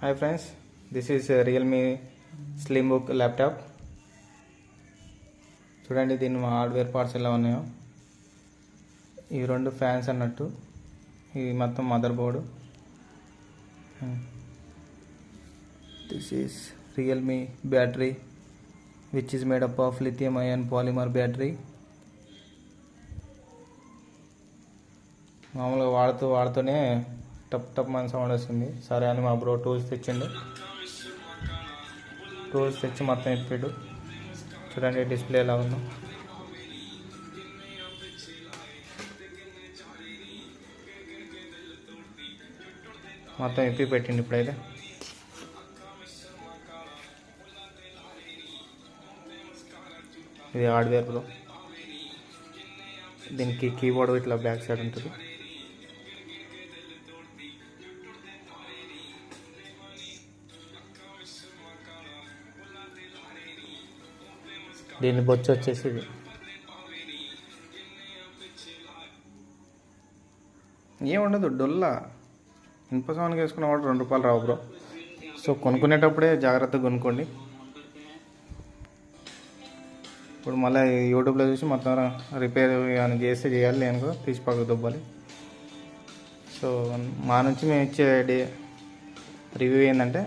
Hi friends, this is Realme Slimbook laptop. చూడండి దీని hardware parts ఎలా ఉన్నాయో. ఈ రెండు ఫ్యాన్స్ అన్నట్టు, ఇది మొత్తం mother board. This is Realme battery which is made up of lithium ion polymer battery. మామూలుగా వాడుతూనే టప్ టప్ మన సౌండ్ వస్తుంది. సరే అని మా బ్రో టూల్స్ తెచ్చిండు. టూల్స్ తెచ్చి మొత్తం ఇప్పాడు. చూడండి డిస్ప్లే ఎలా ఉందో. మొత్తం ఇప్పి పెట్టిండు ఇప్పుడైతే. ఇది హార్డ్వేర్ బ్రో. దీనికి కీబోర్డ్ ఇట్లా బ్యాక్ సైడ్ ఉంటుంది. దీని బొచ్చు వచ్చేసి ఇది. ఏముండదు, డొల్లా ఇనుప సామాన్కి వేసుకున్న వాడు ₹2 రావు బ్రో. సో కొనుక్కునేటప్పుడే జాగ్రత్తగా కొనుక్కోండి. ఇప్పుడు మళ్ళీ యూట్యూబ్లో చూసి మొత్తం రిపేర్ ఏమైనా చేస్తే చేయాలి, నేను కూడా తీసి పక్కకు దొబ్బాలి. సో మా నుంచి మేము ఇచ్చే రివ్యూ ఏంటంటే